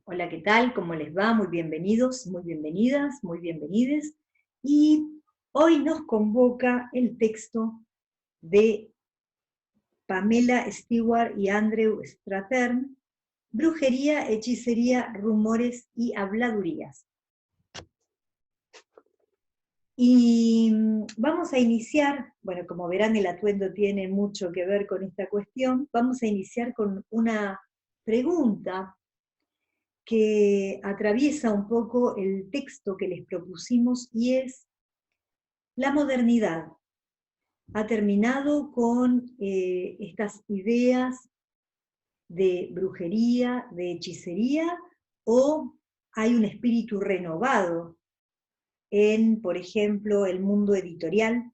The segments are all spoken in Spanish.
Hola, ¿qué tal? ¿Cómo les va? Muy bienvenidos, muy bienvenidas, muy bienvenides. Y hoy nos convoca el texto de Pamela Stewart y Andrew Strathern, Brujería, Hechicería, Rumores y Habladurías. Y vamos a iniciar, bueno, como verán el atuendo tiene mucho que ver con esta cuestión, vamos a iniciar con una pregunta que atraviesa un poco el texto que les propusimos y es: la modernidad ha terminado con estas ideas de brujería, de hechicería, o hay un espíritu renovado en, por ejemplo, el mundo editorial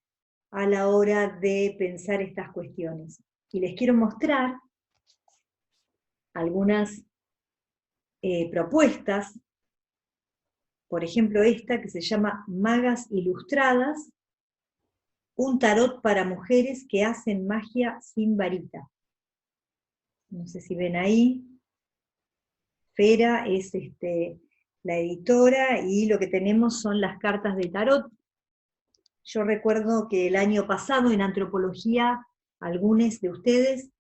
a la hora de pensar estas cuestiones. Y les quiero mostrar algunas propuestas, por ejemplo esta que se llama Magas Ilustradas, un tarot para mujeres que hacen magia sin varita. No sé si ven ahí. Fera es la editora y lo que tenemos son las cartas de tarot. Yo recuerdo que el año pasado en antropología algunos de ustedes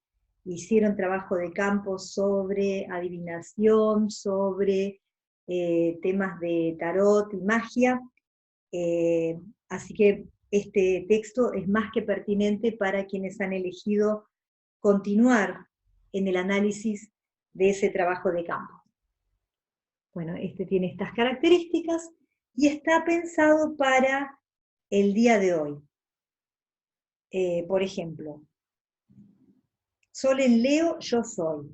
hicieron trabajo de campo sobre adivinación, sobre temas de tarot y magia. Así que este texto es más que pertinente para quienes han elegido continuar en el análisis de ese trabajo de campo. Bueno, este tiene estas características y está pensado para el día de hoy. Por ejemplo, Sol en Leo, yo soy.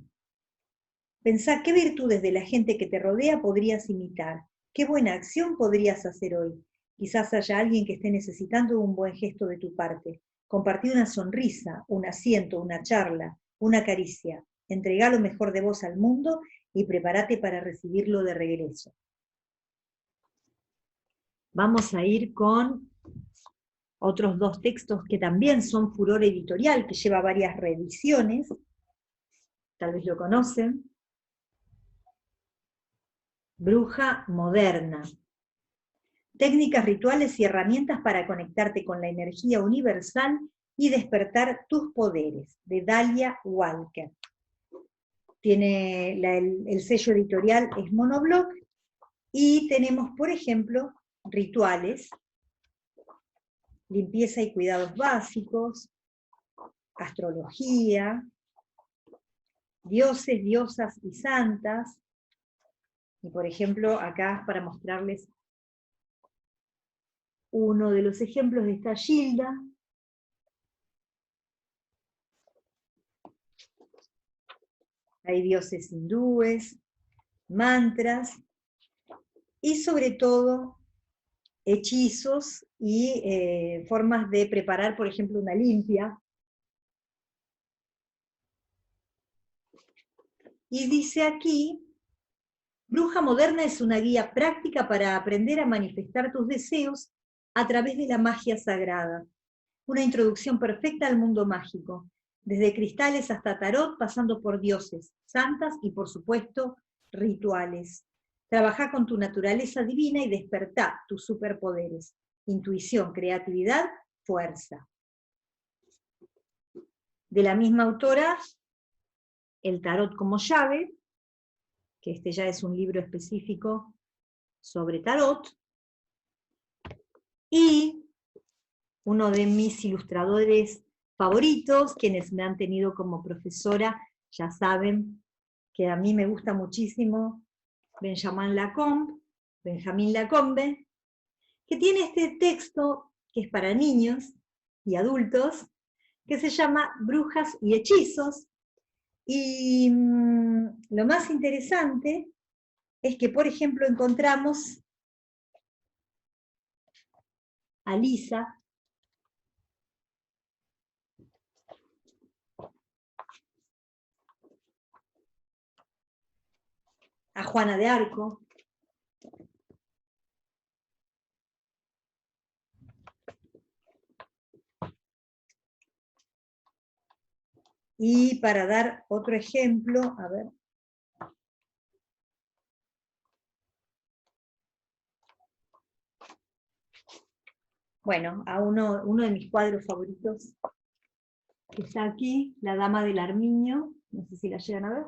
Pensá qué virtudes de la gente que te rodea podrías imitar, qué buena acción podrías hacer hoy. Quizás haya alguien que esté necesitando un buen gesto de tu parte. Compartí una sonrisa, un asiento, una charla, una caricia. Entregá lo mejor de vos al mundo y prepárate para recibirlo de regreso. Vamos a ir con otros dos textos que también son furor editorial, que lleva varias reediciones, tal vez lo conocen. Bruja moderna. Técnicas, rituales y herramientas para conectarte con la energía universal y despertar tus poderes, de Dalia Walker. Tiene el sello editorial es Monobloc, y tenemos, por ejemplo, rituales, limpieza y cuidados básicos, astrología, dioses, diosas y santas. Y por ejemplo, acá para mostrarles uno de los ejemplos está Gilda. Hay dioses hindúes, mantras, y sobre todo hechizos y formas de preparar, por ejemplo, una limpia. Y dice aquí: Bruja moderna es una guía práctica para aprender a manifestar tus deseos a través de la magia sagrada. Una introducción perfecta al mundo mágico, desde cristales hasta tarot, pasando por dioses, santas y, por supuesto, rituales. Trabajá con tu naturaleza divina y despertá tus superpoderes: intuición, creatividad, fuerza. De la misma autora, El tarot como llave, que este ya es un libro específico sobre tarot, y uno de mis ilustradores favoritos, quienes me han tenido como profesora, ya saben que a mí me gusta muchísimo, Benjamin Lacombe, que tiene este texto que es para niños y adultos, que se llama Brujas y Hechizos. Y lo más interesante es que, por ejemplo, encontramos a Lisa, a Juana de Arco, y para dar otro ejemplo, a ver, bueno, a uno de mis cuadros favoritos, que está aquí, La Dama del Armiño, no sé si la llegan a ver,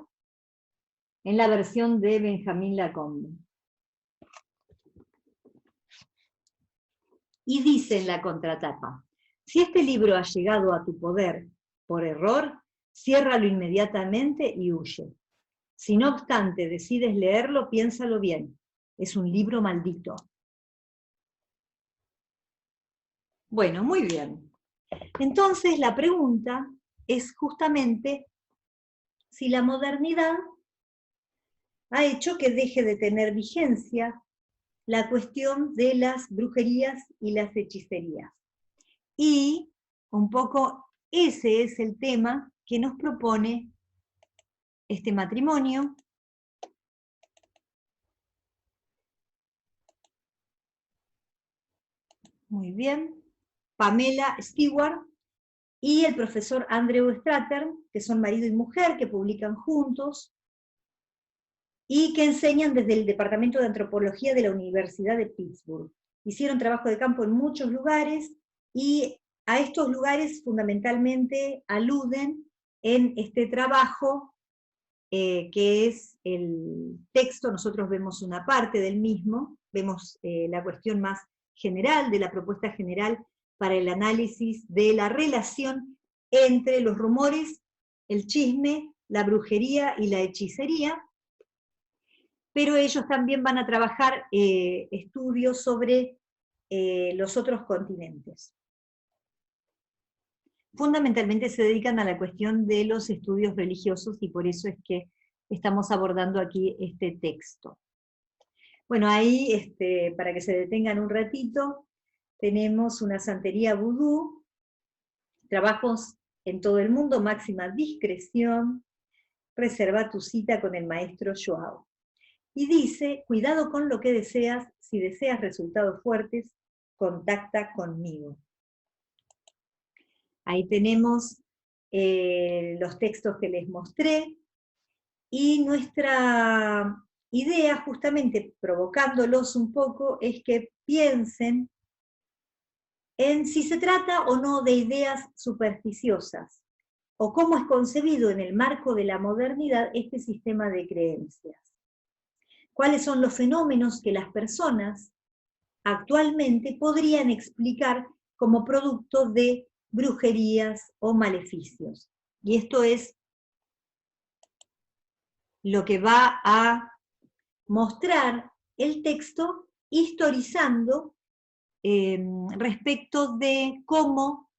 en la versión de Benjamín Lacombe. Y dice en la contratapa: si este libro ha llegado a tu poder por error, ciérralo inmediatamente y huye. Si no obstante decides leerlo, piénsalo bien. Es un libro maldito. Bueno, muy bien. Entonces la pregunta es justamente si la modernidad ha hecho que deje de tener vigencia la cuestión de las brujerías y las hechicerías. Y un poco ese es el tema que nos propone este matrimonio. Muy bien. Pamela Stewart y el profesor Andrew Strater, que son marido y mujer, que publican juntos y que enseñan desde el Departamento de Antropología de la Universidad de Pittsburgh. Hicieron trabajo de campo en muchos lugares y a estos lugares fundamentalmente aluden en este trabajo, que es el texto. Nosotros vemos una parte del mismo, vemos la cuestión más general de la propuesta general para el análisis de la relación entre los rumores, el chisme, la brujería y la hechicería, pero ellos también van a trabajar estudios sobre los otros continentes. Fundamentalmente se dedican a la cuestión de los estudios religiosos y por eso es que estamos abordando aquí este texto. Bueno, ahí, para que se detengan un ratito, tenemos una santería vudú, trabajos en todo el mundo, máxima discreción, reserva tu cita con el maestro Joao. Y dice: cuidado con lo que deseas, si deseas resultados fuertes, contacta conmigo. Ahí tenemos los textos que les mostré, y nuestra idea, justamente provocándolos un poco, es que piensen en si se trata o no de ideas supersticiosas, o cómo es concebido en el marco de la modernidad este sistema de creencias. ¿Cuáles son los fenómenos que las personas actualmente podrían explicar como producto de brujerías o maleficios? Y esto es lo que va a mostrar el texto, historizando respecto de cómo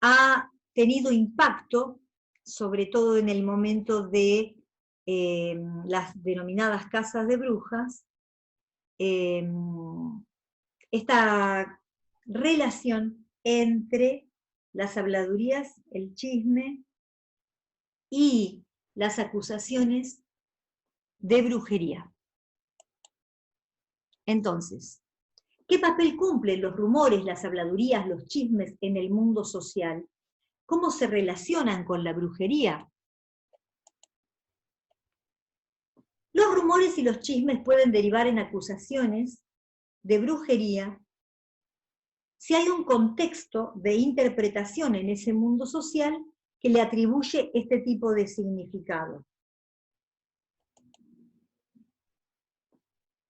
ha tenido impacto, sobre todo en el momento de las denominadas casas de brujas, esta relación entre las habladurías, el chisme y las acusaciones de brujería. Entonces, ¿qué papel cumplen los rumores, las habladurías, los chismes en el mundo social? ¿Cómo se relacionan con la brujería? Los rumores y los chismes pueden derivar en acusaciones de brujería si hay un contexto de interpretación en ese mundo social que le atribuye este tipo de significado.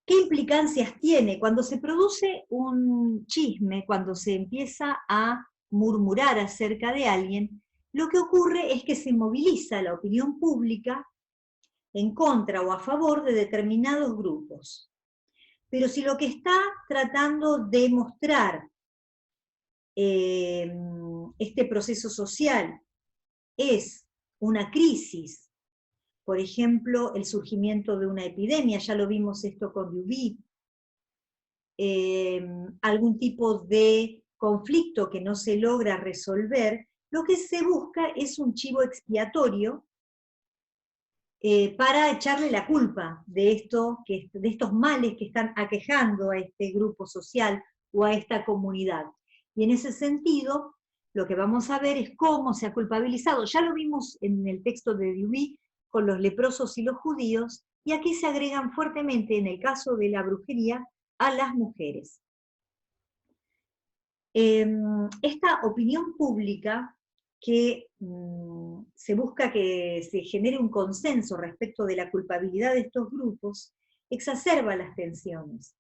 ¿Qué implicancias tiene cuando se produce un chisme, cuando se empieza a murmurar acerca de alguien? Lo que ocurre es que se moviliza la opinión pública en contra o a favor de determinados grupos. Pero si lo que está tratando de mostrar este proceso social es una crisis, por ejemplo, el surgimiento de una epidemia, ya lo vimos esto con Duby, algún tipo de conflicto que no se logra resolver, lo que se busca es un chivo expiatorio para echarle la culpa de estos males que están aquejando a este grupo social o a esta comunidad. Y en ese sentido, lo que vamos a ver es cómo se ha culpabilizado. Ya lo vimos en el texto de Duby con los leprosos y los judíos, y aquí se agregan fuertemente, en el caso de la brujería, a las mujeres. Esta opinión pública que se busca que se genere un consenso respecto de la culpabilidad de estos grupos, exacerba las tensiones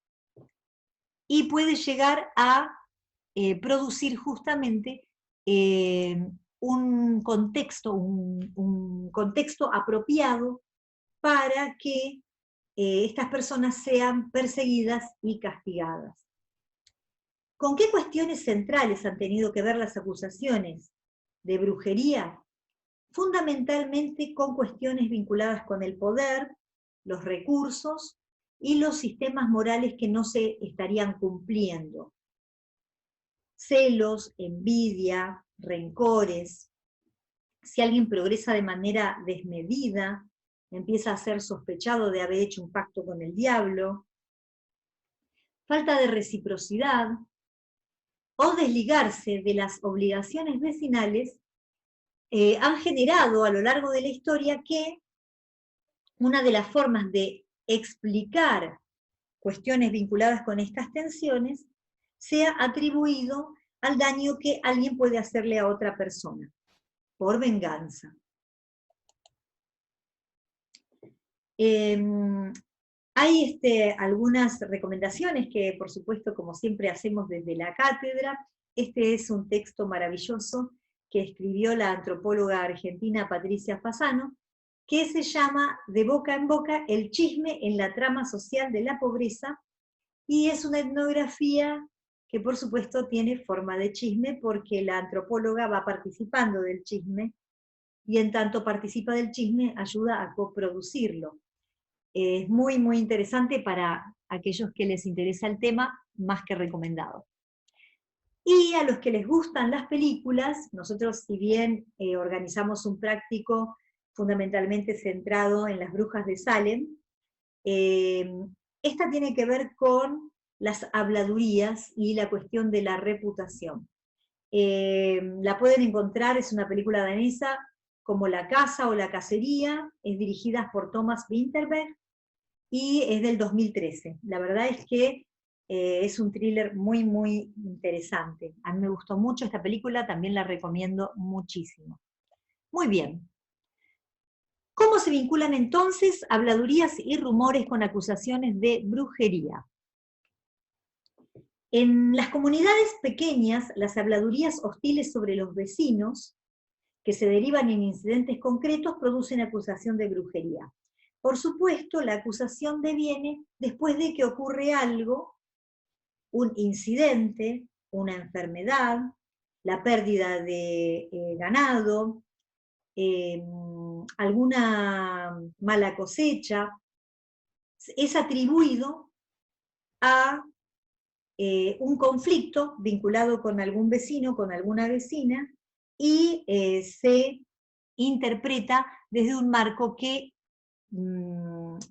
y puede llegar a producir justamente un contexto apropiado para que estas personas sean perseguidas y castigadas. ¿Con qué cuestiones centrales han tenido que ver las acusaciones de brujería? Fundamentalmente con cuestiones vinculadas con el poder, los recursos y los sistemas morales que no se estarían cumpliendo. Celos, envidia, rencores. Si alguien progresa de manera desmedida, empieza a ser sospechado de haber hecho un pacto con el diablo. Falta de reciprocidad, o desligarse de las obligaciones vecinales, han generado a lo largo de la historia que una de las formas de explicar cuestiones vinculadas con estas tensiones sea atribuido al daño que alguien puede hacerle a otra persona, por venganza. Hay algunas recomendaciones que, por supuesto, como siempre hacemos desde la cátedra. Este es un texto maravilloso que escribió la antropóloga argentina Patricia Fasano, que se llama De boca en boca, el chisme en la trama social de la pobreza, y es una etnografía que, por supuesto, tiene forma de chisme porque la antropóloga va participando del chisme, y en tanto participa del chisme, ayuda a coproducirlo. Es muy, muy interesante para aquellos que les interesa el tema, más que recomendado. Y a los que les gustan las películas, nosotros si bien organizamos un práctico fundamentalmente centrado en las brujas de Salem, esta tiene que ver con las habladurías y la cuestión de la reputación. La pueden encontrar, es una película danesa, como La Casa o La Cacería, es dirigida por Thomas Vinterberg, y es del 2013. La verdad es que es un thriller muy, muy interesante. A mí me gustó mucho esta película, también la recomiendo muchísimo. Muy bien. ¿Cómo se vinculan entonces habladurías y rumores con acusaciones de brujería? En las comunidades pequeñas, las habladurías hostiles sobre los vecinos, que se derivan en incidentes concretos, producen acusación de brujería. Por supuesto, la acusación deviene después de que ocurre algo, un incidente, una enfermedad, la pérdida de ganado, alguna mala cosecha, es atribuido a un conflicto vinculado con algún vecino, con alguna vecina, y se interpreta desde un marco que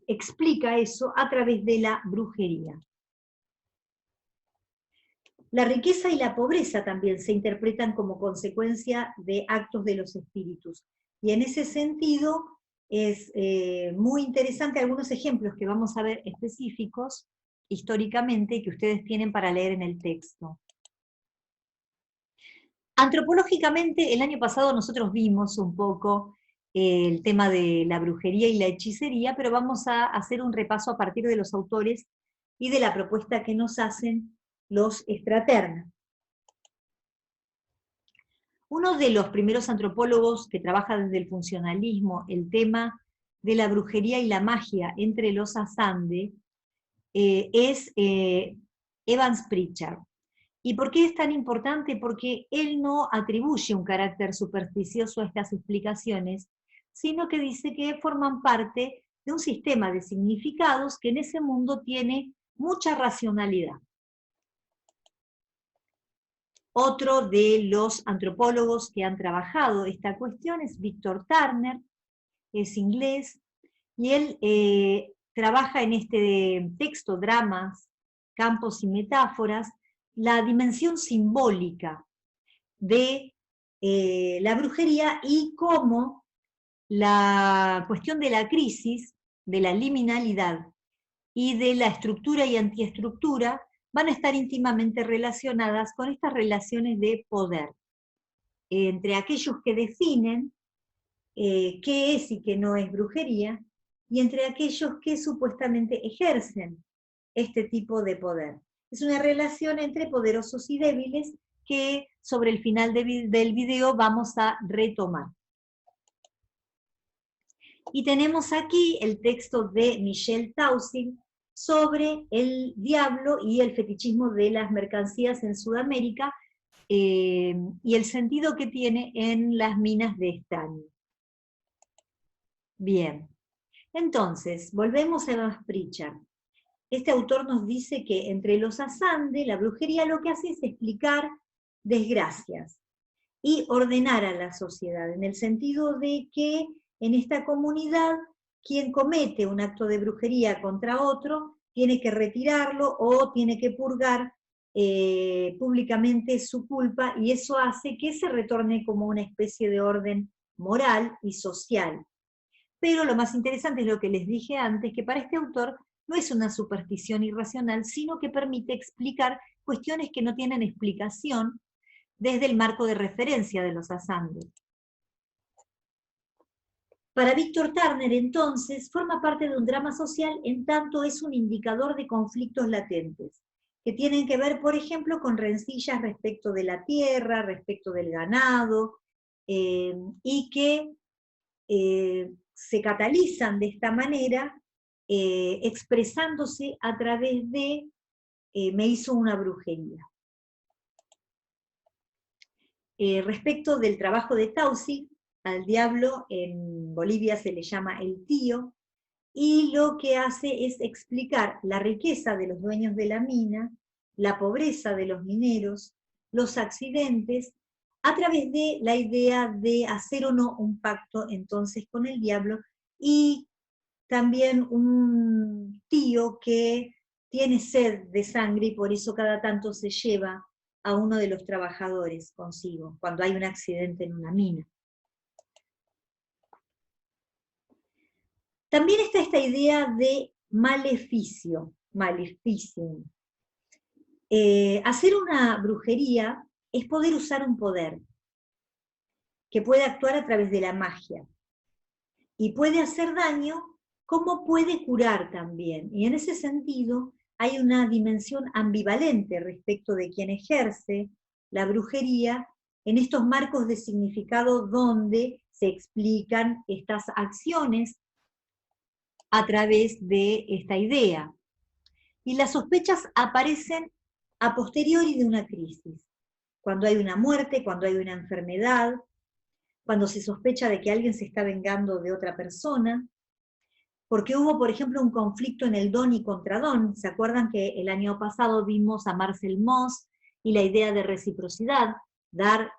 explica eso a través de la brujería. La riqueza y la pobreza también se interpretan como consecuencia de actos de los espíritus. Y en ese sentido es muy interesante algunos ejemplos que vamos a ver específicos históricamente que ustedes tienen para leer en el texto. Antropológicamente, el año pasado nosotros vimos un poco el tema de la brujería y la hechicería, pero vamos a hacer un repaso a partir de los autores y de la propuesta que nos hacen los Straterna. Uno de los primeros antropólogos que trabaja desde el funcionalismo el tema de la brujería y la magia entre los Azande es Evans Pritchard. ¿Y por qué es tan importante? Porque él no atribuye un carácter supersticioso a estas explicaciones, sino que dice que forman parte de un sistema de significados que en ese mundo tiene mucha racionalidad. Otro de los antropólogos que han trabajado esta cuestión es Victor Turner, es inglés, y él trabaja en este texto, Dramas, Campos y Metáforas, la dimensión simbólica de la brujería y cómo la cuestión de la crisis, de la liminalidad y de la estructura y antiestructura van a estar íntimamente relacionadas con estas relaciones de poder, entre aquellos que definen qué es y qué no es brujería, y entre aquellos que supuestamente ejercen este tipo de poder. Es una relación entre poderosos y débiles que sobre el final del video vamos a retomar. Y tenemos aquí el texto de Michel Taussig sobre el diablo y el fetichismo de las mercancías en Sudamérica y el sentido que tiene en las minas de estaño. Bien, entonces, volvemos a Evans Pritchard. Este autor nos dice que entre los Azande, la brujería lo que hace es explicar desgracias y ordenar a la sociedad, en el sentido de que en esta comunidad, quien comete un acto de brujería contra otro, tiene que retirarlo o tiene que purgar públicamente su culpa, y eso hace que se retorne como una especie de orden moral y social. Pero lo más interesante es lo que les dije antes, que para este autor no es una superstición irracional, sino que permite explicar cuestiones que no tienen explicación desde el marco de referencia de los Azande. Para Víctor Turner, entonces, forma parte de un drama social en tanto es un indicador de conflictos latentes, que tienen que ver, por ejemplo, con rencillas respecto de la tierra, respecto del ganado, y que se catalizan de esta manera, expresándose a través de me hizo una brujería. Respecto del trabajo de Taussig, al diablo en Bolivia se le llama el tío, y lo que hace es explicar la riqueza de los dueños de la mina, la pobreza de los mineros, los accidentes, a través de la idea de hacer o no un pacto entonces con el diablo, y también un tío que tiene sed de sangre y por eso cada tanto se lleva a uno de los trabajadores consigo, cuando hay un accidente en una mina. También está esta idea de maleficio, maleficium. Hacer una brujería es poder usar un poder que puede actuar a través de la magia y puede hacer daño como puede curar también. Y en ese sentido hay una dimensión ambivalente respecto de quien ejerce la brujería en estos marcos de significado donde se explican estas acciones a través de esta idea. Y las sospechas aparecen a posteriori de una crisis, cuando hay una muerte, cuando hay una enfermedad, cuando se sospecha de que alguien se está vengando de otra persona, porque hubo, por ejemplo, un conflicto en el don y contradón. ¿Se acuerdan que el año pasado vimos a Marcel Mauss y la idea de reciprocidad, dar,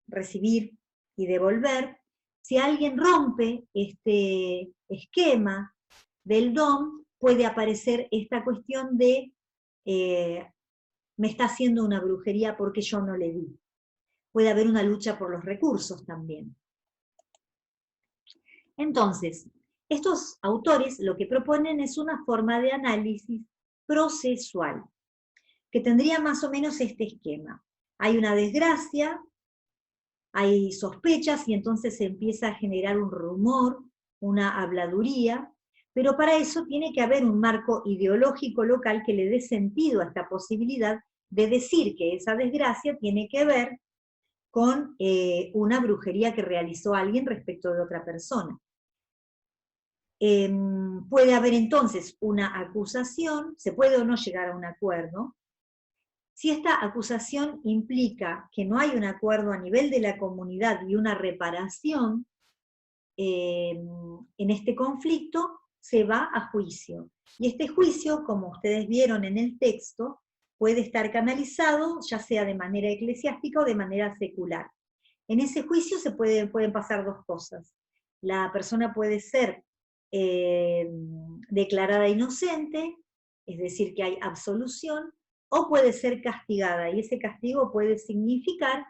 recibir y devolver? Si alguien rompe este esquema del don, puede aparecer esta cuestión de me está haciendo una brujería porque yo no le di. Puede haber una lucha por los recursos también. Entonces, estos autores lo que proponen es una forma de análisis procesual, que tendría más o menos este esquema. Hay una desgracia, hay sospechas y entonces se empieza a generar un rumor, una habladuría, pero para eso tiene que haber un marco ideológico local que le dé sentido a esta posibilidad de decir que esa desgracia tiene que ver con una brujería que realizó alguien respecto de otra persona. Puede haber entonces una acusación, se puede o no llegar a un acuerdo. Si esta acusación implica que no hay un acuerdo a nivel de la comunidad y una reparación en este conflicto, se va a juicio. Y este juicio, como ustedes vieron en el texto, puede estar canalizado, ya sea de manera eclesiástica o de manera secular. En ese juicio pueden pasar dos cosas. La persona puede ser declarada inocente, es decir, que hay absolución, o puede ser castigada, y ese castigo puede significar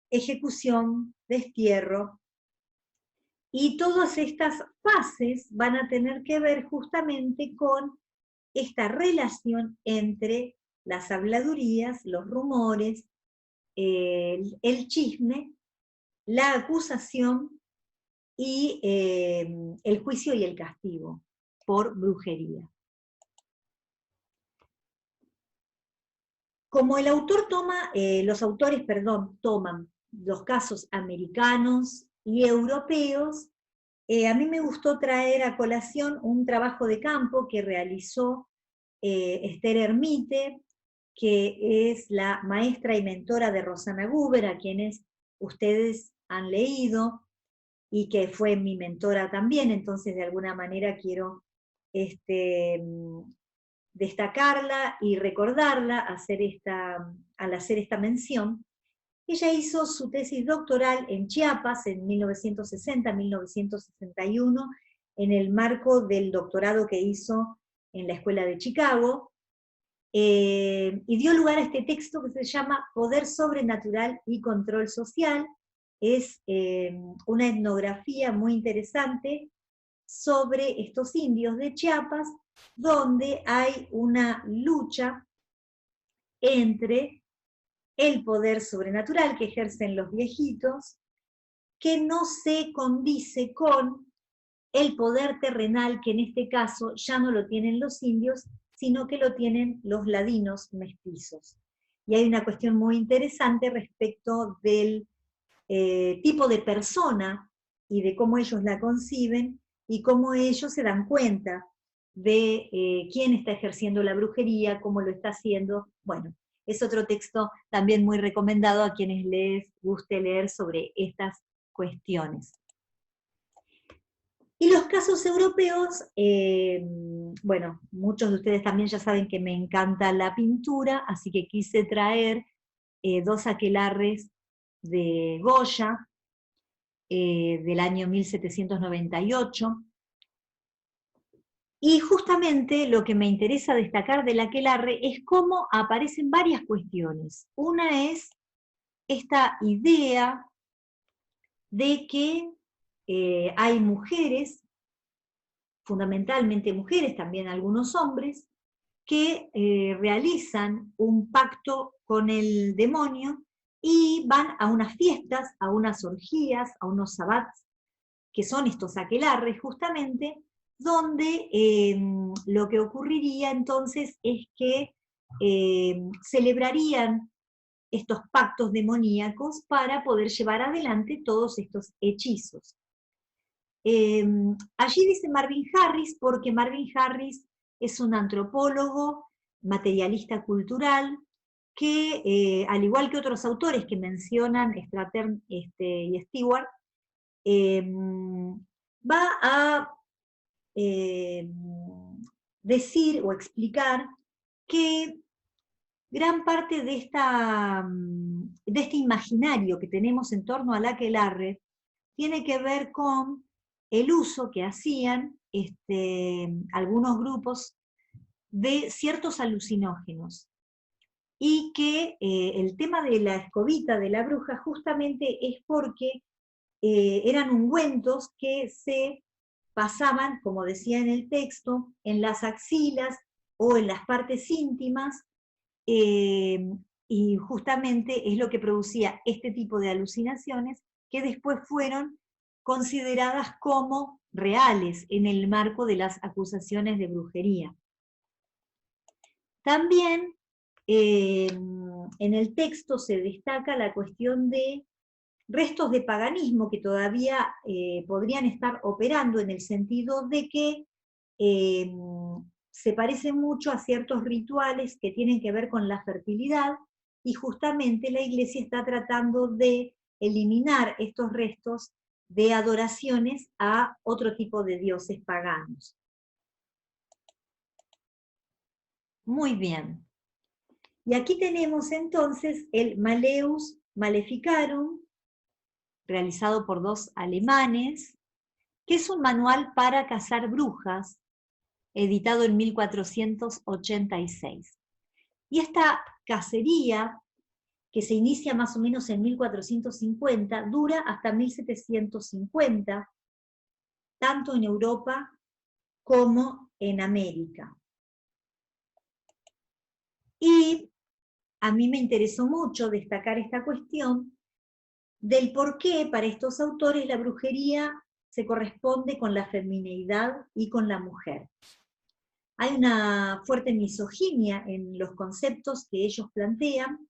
ejecución, destierro, y todas estas fases van a tener que ver justamente con esta relación entre las habladurías, los rumores, el chisme, la acusación y el juicio y el castigo por brujería. Como el autor los autores toman los casos americanos y europeos, a mí me gustó traer a colación un trabajo de campo que realizó Esther Hermite, que es la maestra y mentora de Rosana Guber, a quienes ustedes han leído, y que fue mi mentora también, entonces de alguna manera quiero destacarla y recordarla al hacer esta mención. Ella hizo su tesis doctoral en Chiapas en 1960-1961, en el marco del doctorado que hizo en la Escuela de Chicago, y dio lugar a este texto que se llama Poder Sobrenatural y Control Social. Es una etnografía muy interesante sobre estos indios de Chiapas, donde hay una lucha entre el poder sobrenatural que ejercen los viejitos, que no se condice con el poder terrenal, que en este caso ya no lo tienen los indios, sino que lo tienen los ladinos mestizos. Y hay una cuestión muy interesante respecto del tipo de persona y de cómo ellos la conciben y cómo ellos se dan cuenta de quién está ejerciendo la brujería, cómo lo está haciendo. Bueno, es otro texto también muy recomendado a quienes les guste leer sobre estas cuestiones. Y los casos europeos, bueno, muchos de ustedes también ya saben que me encanta la pintura, así que quise traer dos aquelarres de Goya, del año 1798, y justamente lo que me interesa destacar del aquelarre es cómo aparecen varias cuestiones. Una es esta idea de que hay mujeres, fundamentalmente mujeres, también algunos hombres, que realizan un pacto con el demonio y van a unas fiestas, a unas orgías, a unos sabbats, que son estos aquelarres justamente, donde lo que ocurriría entonces es que celebrarían estos pactos demoníacos para poder llevar adelante todos estos hechizos. Allí dice Marvin Harris, porque Marvin Harris es un antropólogo, materialista cultural, que al igual que otros autores que mencionan Stratern y Stewart, va a decir o explicar que gran parte de este imaginario que tenemos en torno al aquelarre tiene que ver con el uso que hacían algunos grupos de ciertos alucinógenos. Y que el tema de la escobita de la bruja justamente es porque eran ungüentos que se pasaban, como decía en el texto, en las axilas o en las partes íntimas, y justamente es lo que producía este tipo de alucinaciones que después fueron consideradas como reales en el marco de las acusaciones de brujería. También en el texto se destaca la cuestión de restos de paganismo que todavía podrían estar operando, en el sentido de que se parecen mucho a ciertos rituales que tienen que ver con la fertilidad, y justamente la Iglesia está tratando de eliminar estos restos de adoraciones a otro tipo de dioses paganos. Muy bien. Y aquí tenemos entonces el Malleus Maleficarum, realizado por dos alemanes, que es un manual para cazar brujas, editado en 1486. Y esta cacería, que se inicia más o menos en 1450, dura hasta 1750, tanto en Europa como en América. Y a mí me interesó mucho destacar esta cuestión del por qué para estos autores la brujería se corresponde con la femineidad y con la mujer. Hay una fuerte misoginia en los conceptos que ellos plantean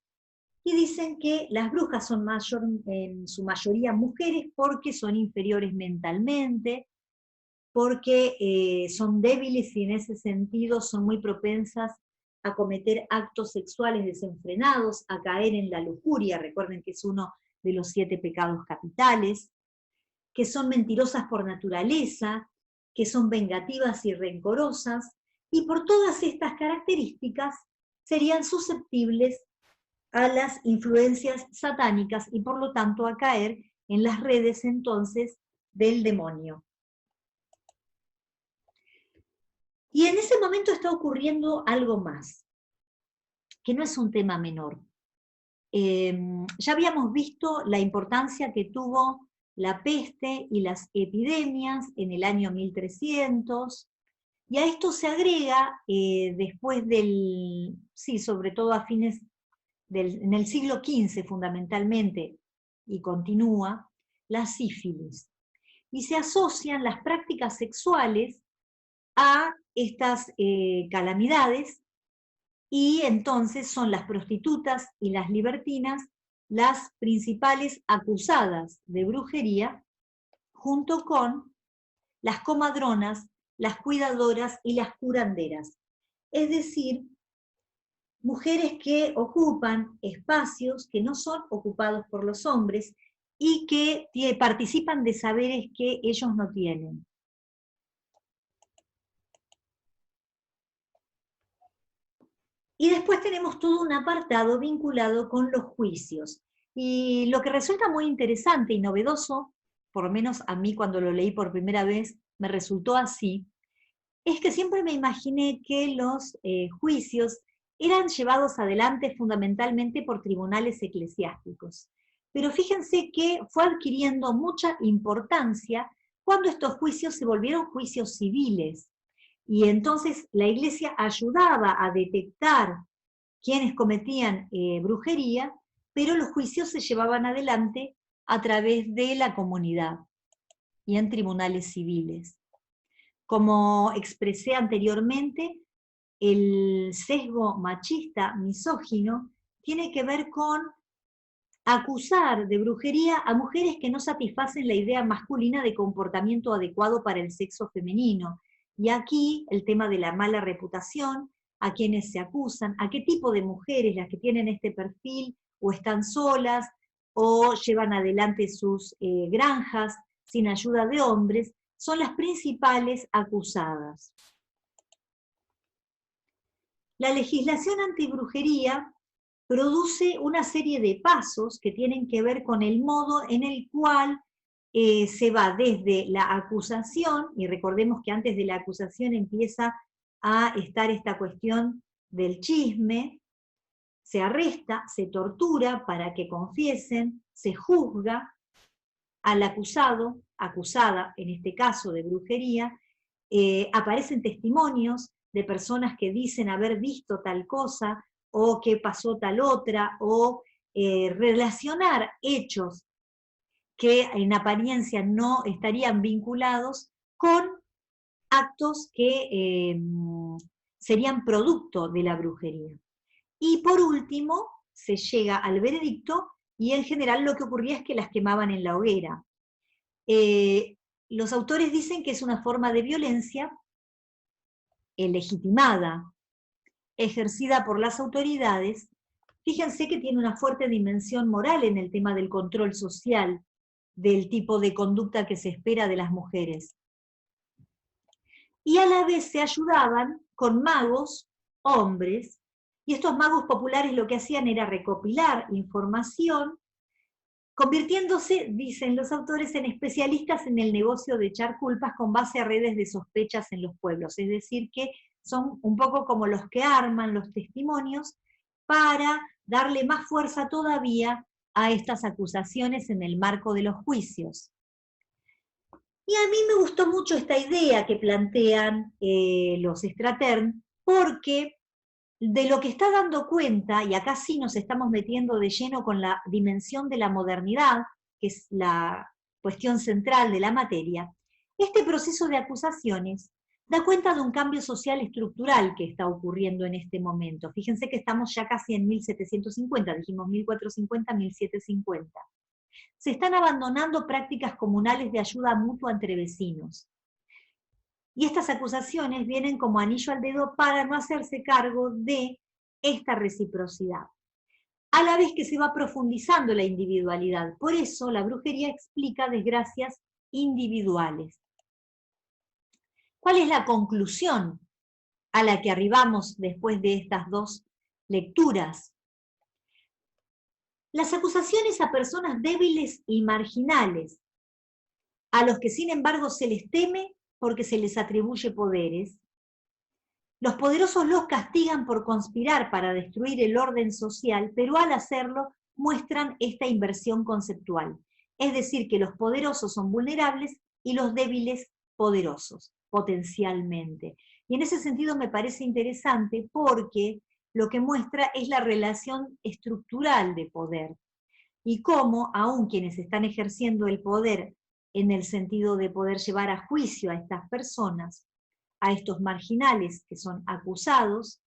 y dicen que las brujas son en su mayoría mujeres porque son inferiores mentalmente, porque son débiles y en ese sentido son muy propensas a cometer actos sexuales desenfrenados, a caer en la lujuria, recuerden que es uno de los 7 pecados capitales, que son mentirosas por naturaleza, que son vengativas y rencorosas, y por todas estas características serían susceptibles a las influencias satánicas y por lo tanto a caer en las redes entonces del demonio. Y en ese momento está ocurriendo algo más, que no es un tema menor. Ya habíamos visto la importancia que tuvo la peste y las epidemias en el año 1300, y a esto se agrega, después del, sí, sobre todo a fines en el siglo XV fundamentalmente, y continúa, la sífilis. Y se asocian las prácticas sexuales a estas calamidades, y entonces son las prostitutas y las libertinas las principales acusadas de brujería, junto con las comadronas, las cuidadoras y las curanderas. Es decir, mujeres que ocupan espacios que no son ocupados por los hombres y que participan de saberes que ellos no tienen. Y después tenemos todo un apartado vinculado con los juicios. Y lo que resulta muy interesante y novedoso, por lo menos a mí cuando lo leí por primera vez me resultó así, es que siempre me imaginé que los juicios eran llevados adelante fundamentalmente por tribunales eclesiásticos. Pero fíjense que fue adquiriendo mucha importancia cuando estos juicios se volvieron juicios civiles. Y entonces la Iglesia ayudaba a detectar quienes cometían brujería, pero los juicios se llevaban adelante a través de la comunidad y en tribunales civiles. Como expresé anteriormente, el sesgo machista, misógino, tiene que ver con acusar de brujería a mujeres que no satisfacen la idea masculina de comportamiento adecuado para el sexo femenino. Y aquí el tema de la mala reputación, a quienes se acusan, a qué tipo de mujeres las que tienen este perfil o están solas o llevan adelante sus granjas sin ayuda de hombres, son las principales acusadas. La legislación antibrujería produce una serie de pasos que tienen que ver con el modo en el cual se va desde la acusación, y recordemos que antes de la acusación empieza a estar esta cuestión del chisme, se arresta, se tortura para que confiesen, se juzga al acusado, acusada en este caso de brujería, aparecen testimonios de personas que dicen haber visto tal cosa, o que pasó tal otra, o relacionar hechos que en apariencia no estarían vinculados con actos que serían producto de la brujería. Y por último, se llega al veredicto, y en general lo que ocurría es que las quemaban en la hoguera. Los autores dicen que es una forma de violencia legitimada, ejercida por las autoridades. Fíjense que tiene una fuerte dimensión moral en el tema del control social, del tipo de conducta que se espera de las mujeres. Y a la vez se ayudaban con magos, hombres, y estos magos populares lo que hacían era recopilar información, convirtiéndose, dicen los autores, en especialistas en el negocio de echar culpas con base a redes de sospechas en los pueblos. Es decir, que son un poco como los que arman los testimonios para darle más fuerza todavía a estas acusaciones en el marco de los juicios. Y a mí me gustó mucho esta idea que plantean los Stratern, porque de lo que está dando cuenta, y acá sí nos estamos metiendo de lleno con la dimensión de la modernidad, que es la cuestión central de la materia, este proceso de acusaciones da cuenta de un cambio social estructural que está ocurriendo en este momento. Fíjense que estamos ya casi en 1750, dijimos 1450, 1750. Se están abandonando prácticas comunales de ayuda mutua entre vecinos. Y estas acusaciones vienen como anillo al dedo para no hacerse cargo de esta reciprocidad, a la vez que se va profundizando la individualidad. Por eso la brujería explica desgracias individuales. ¿Cuál es la conclusión a la que arribamos después de estas dos lecturas? Las acusaciones a personas débiles y marginales, a los que sin embargo se les teme porque se les atribuye poderes. Los poderosos los castigan por conspirar para destruir el orden social, pero al hacerlo muestran esta inversión conceptual. Es decir, que los poderosos son vulnerables y los débiles poderosos, potencialmente. Y en ese sentido me parece interesante porque lo que muestra es la relación estructural de poder y cómo, aun quienes están ejerciendo el poder en el sentido de poder llevar a juicio a estas personas, a estos marginales que son acusados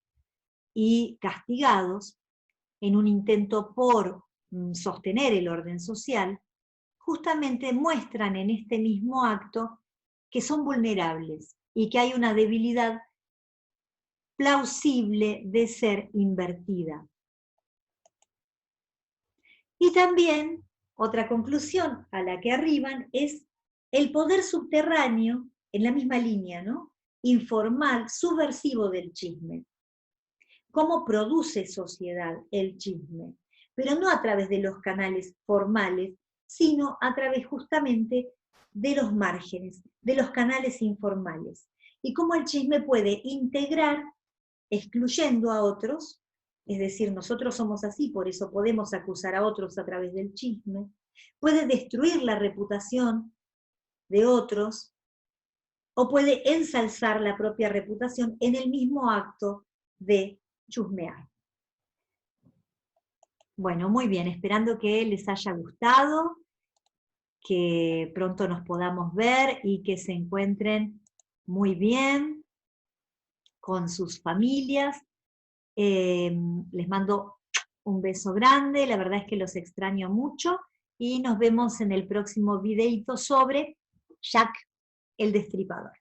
y castigados en un intento por sostener el orden social, justamente muestran en este mismo acto que son vulnerables y que hay una debilidad plausible de ser invertida. Y también, otra conclusión a la que arriban es el poder subterráneo, en la misma línea, ¿no? Informal, subversivo del chisme. Cómo produce sociedad el chisme, pero no a través de los canales formales, sino a través justamente de los márgenes, de los canales informales. Y cómo el chisme puede integrar, excluyendo a otros, es decir, nosotros somos así, por eso podemos acusar a otros a través del chisme, puede destruir la reputación de otros, o puede ensalzar la propia reputación en el mismo acto de chusmear. Bueno, muy bien, esperando que les haya gustado, que pronto nos podamos ver y que se encuentren muy bien con sus familias. Les mando un beso grande, la verdad es que los extraño mucho y nos vemos en el próximo videito sobre Jack el Destripador.